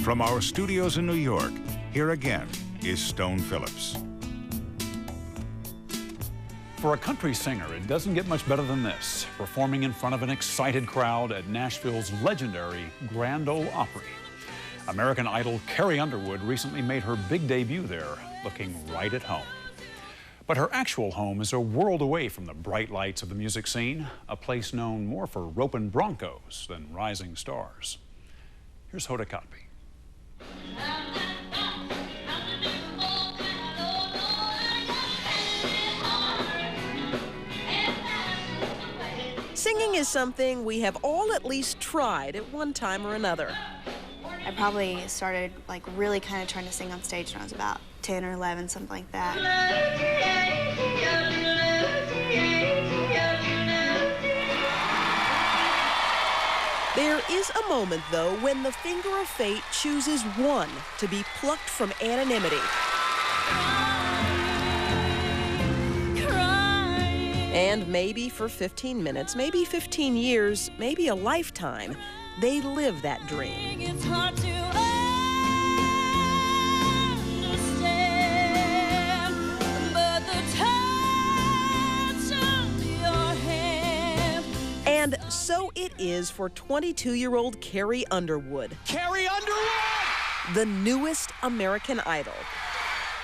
From our studios in New York, here again is Stone Phillips. For a country singer, it doesn't get much better than this, performing in front of an excited crowd at Nashville's legendary Grand Ole Opry. American Idol Carrie Underwood recently made her big debut there, looking right at home. But her actual home is a world away from the bright lights of the music scene, a place known more for roping broncos than rising stars. Here's Hoda Kotb. Singing is something we have all at least tried at one time or another. I probably started really kind of trying to sing on stage when I was about 10 or 11, something like that. There is a moment, though, when the finger of fate chooses one to be plucked from anonymity. And maybe for 15 minutes, maybe 15 years, maybe a lifetime, they live that dream. It's hard to understand, but the touch of your hand. And so it is for 22-year-old Carrie Underwood. Carrie Underwood! The newest American Idol.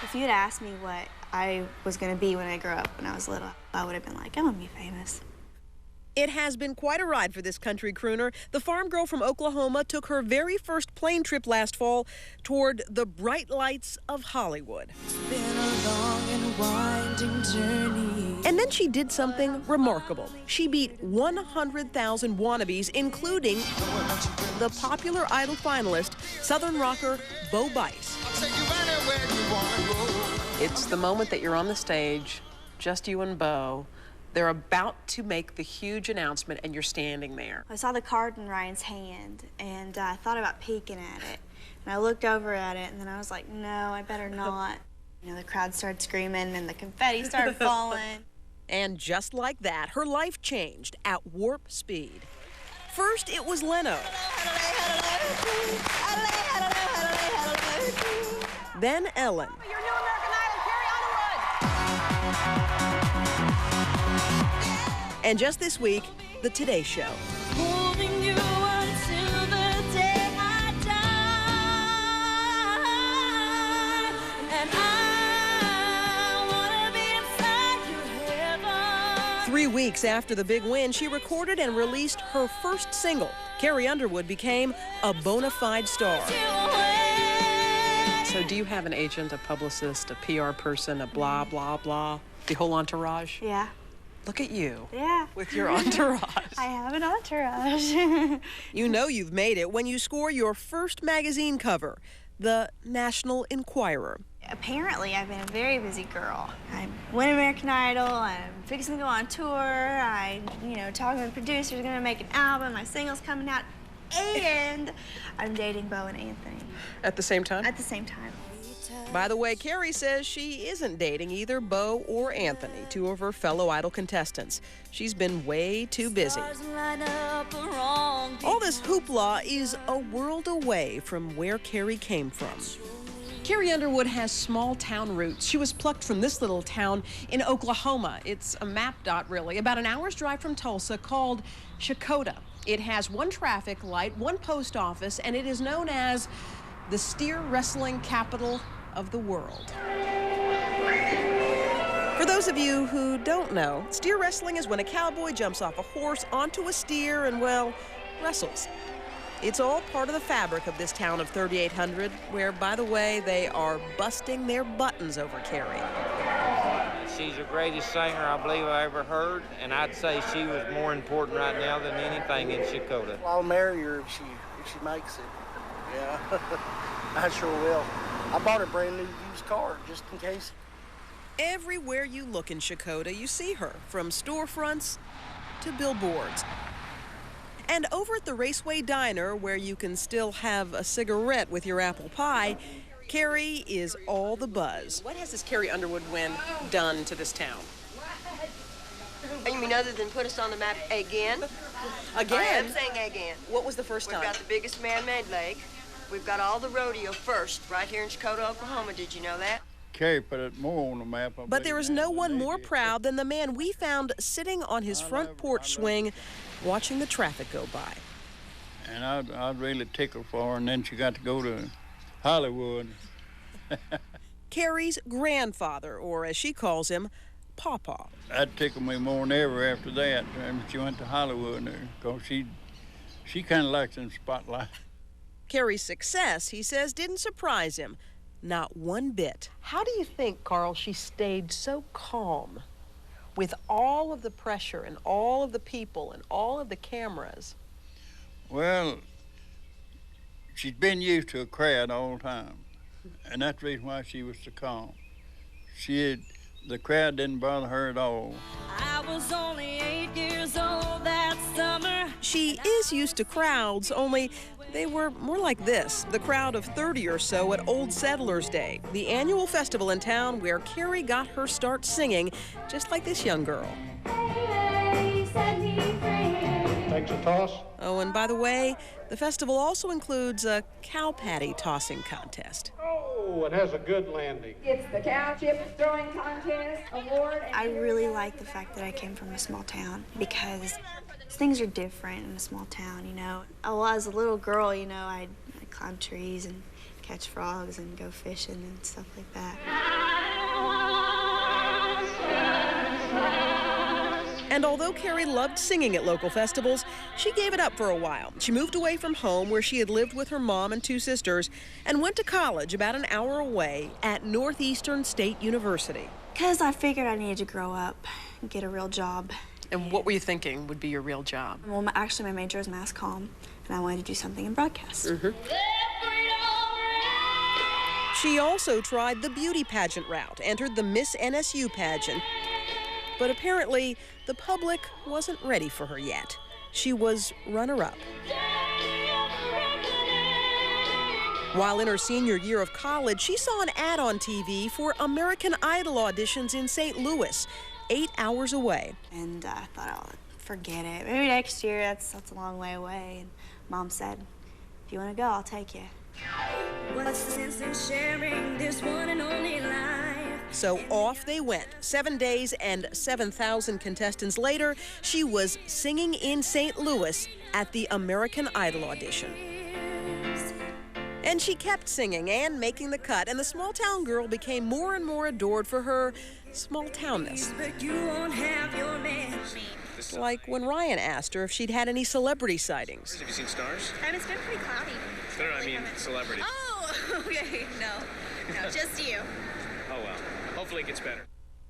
If you'd asked me what I was going to be when I grew up when I was little, I would have been like, I'm going to be famous. It has been quite a ride for this country crooner. The farm girl from Oklahoma took her very first plane trip last fall toward the bright lights of Hollywood. It's been a long and winding journey. And then she did something remarkable. She beat 100,000 wannabes, including the popular Idol finalist, Southern rocker Bo Bice. It's the moment that you're on the stage, just you and Bo. They're about to make the huge announcement, and you're standing there. I saw the card in Ryan's hand, and I thought about peeking at it. And I looked over at it, and then I was like, no, I better not. You know, the crowd started screaming, and the confetti started falling. And just like that, her life changed at warp speed. First, it was Leno. Then Ellen. Your new American Idol, Carrie Underwood. And just this week, The Today Show. Holding you until the day I die. And I wanna be inside your heaven. 3 weeks after the big win, she recorded and released her first single. Carrie Underwood became a bona fide star. So do you have an agent, a publicist, a PR person, a blah, blah, blah, the whole entourage? Yeah. Look at you. Yeah. With your entourage. I have an entourage. You know you've made it when you score your first magazine cover, the National Enquirer. Apparently, I've been a very busy girl. I win American Idol, I'm fixing to go on tour, talking with producers, gonna make an album, my single's coming out, and I'm dating Bo and Anthony. At the same time? At the same time. By the way, Carrie says she isn't dating either Bo or Anthony, two of her fellow Idol contestants. She's been way too busy. All this hoopla is a world away from where Carrie came from. Carrie Underwood has small town roots. She was plucked from this little town in Oklahoma. It's a map dot, really, about an hour's drive from Tulsa, called Shakota. It has one traffic light, one post office, and it is known as the steer wrestling capital of the world. For those of you who don't know, steer wrestling is when a cowboy jumps off a horse onto a steer and, well, wrestles. It's all part of the fabric of this town of 3,800, where, by the way, they are busting their buttons over Carrie. She's the greatest singer I believe I ever heard, and I'd say she was more important right now than anything in Shakota. I'll marry her if she makes it. Yeah, I sure will. I bought a brand new used car just in case. Everywhere you look in Shakota, you see her, from storefronts to billboards. And over at the Raceway Diner, where you can still have a cigarette with your apple pie, Carrie is all the buzz. What has this Carrie Underwood win done to this town? You mean other than put us on the map again? Again? I am saying again. What was the first time? We've got the biggest man-made lake. We've got all the rodeo first, right here in Chakota, Oklahoma. Did you know that? Carrie put it more on the map. But there is no one more proud than the man we found sitting on his front porch swing, watching the traffic go by. And I'd really tickled for her, and then she got to go to Hollywood. Carrie's grandfather, or as she calls him, Pawpaw. That tickled me more than ever after that. She went to Hollywood, because she kind of likes in the spotlight. Carrie's success, he says, didn't surprise him. Not one bit. How do you think, Carl, she stayed so calm with all of the pressure and all of the people and all of the cameras? Well, she's been used to a crowd all the time, and that's the reason why she was so calm. The crowd didn't bother her at all. I was only 8 years old that summer. She is used to crowds, only they were more like this, the crowd of 30 or so at Old Settlers Day, the annual festival in town where Carrie got her start singing, just like this young girl. Takes a toss. Oh, and by the way, the festival also includes a cow patty tossing contest. Oh, it has a good landing. It's the cow chip throwing contest award. I really like the fact that I came from a small town because things are different in a small town, you know. Well, as a little girl, you know, I'd climb trees and catch frogs and go fishing and stuff like that. And although Carrie loved singing at local festivals, she gave it up for a while. She moved away from home where she had lived with her mom and 2 sisters and went to college about an hour away at Northeastern State University. Because I figured I needed to grow up and get a real job. And what were you thinking would be your real job? Well, actually, my major is mass comm, and I wanted to do something in broadcast. She also tried the beauty pageant route, entered the Miss NSU pageant, but apparently the public wasn't ready for her yet. She was runner-up. While in her senior year of college, she saw an ad on TV for American Idol auditions in St. Louis, 8 hours away. And I thought, oh, forget it. Maybe next year, that's a long way away. And Mom said, if you want to go, I'll take you. What's the sense in sharing this one and only life? So off they went. 7 days and 7,000 contestants later, she was singing in St. Louis at the American Idol audition. And she kept singing and making the cut, and the small-town girl became more and more adored for her small-townness. But you won't have your man. Like when Ryan asked her if she'd had any celebrity sightings. Have you seen stars? It's been pretty cloudy. I mean celebrities. Oh, okay, no, just you. Oh, well. Hopefully it gets better.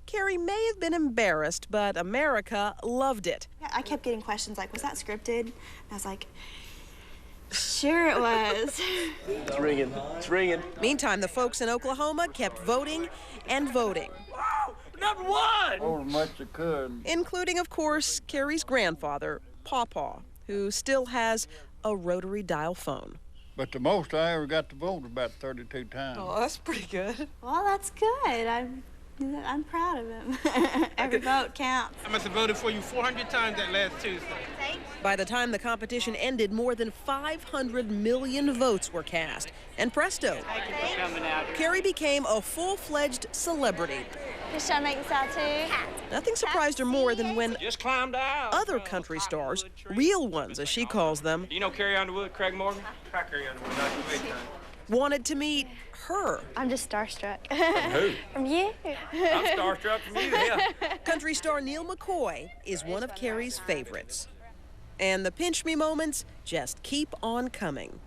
Carrie may have been embarrassed, but America loved it. I kept getting questions like, was that scripted? And I was like, sure it was. It's ringing. It's ringing. Meantime, the folks in Oklahoma kept voting and voting. Wow! Number one! Oh, as much as could. Including, of course, Carrie's grandfather, Pawpaw, who still has a rotary dial phone. But the most I ever got to vote was about 32 times. Oh, that's pretty good. Well, that's good. I'm proud of him. Every vote counts. I must have voted for you 400 times that last Tuesday. By the time the competition ended, more than 500 million votes were cast. And presto, Carrie became a full-fledged celebrity. Just trying to make this out too. Nothing surprised her more than when Just climbed out. other country stars, real ones as she calls them, Do you know Carrie Underwood, Craig Morgan? Hi, Carrie Underwood. Nice to meet you. wanted to meet her. I'm just starstruck. From who? From you. I'm starstruck from you, yeah. Country star Neil McCoy is one of Carrie's favorites. And the pinch me moments just keep on coming.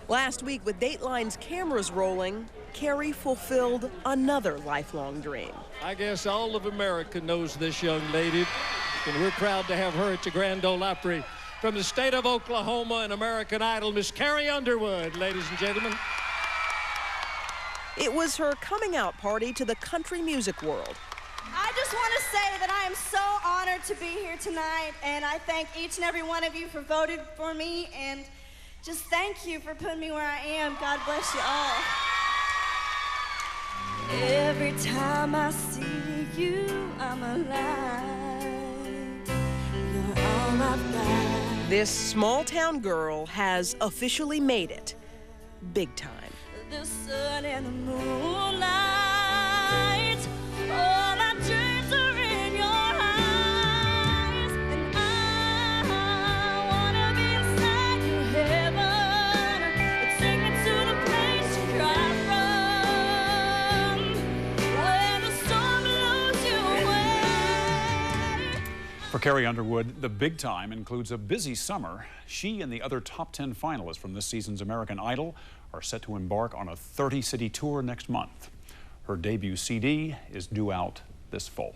Last week, with Dateline's cameras rolling, Carrie fulfilled another lifelong dream. I guess all of America knows this young lady, and we're proud to have her at the Grand Ole Opry. From the state of Oklahoma and American Idol, Miss Carrie Underwood, ladies and gentlemen. It was her coming out party to the country music world. I just want to say that I am so honored to be here tonight, and I thank each and every one of you for voting for me, and just thank you for putting me where I am. God bless you all. Every time I see you, I'm alive. You're all I've got. This small-town girl has officially made it. big time. The sun and the moonlight, all my dreams are in your eyes, and I wanna be inside your heaven. Take me to the place you cry from, where the storm blows you away. For Carrie Underwood, the big time includes a busy summer. She and the other top 10 finalists from this season's American Idol are set to embark on a 30-city tour next month. Her debut CD is due out this fall.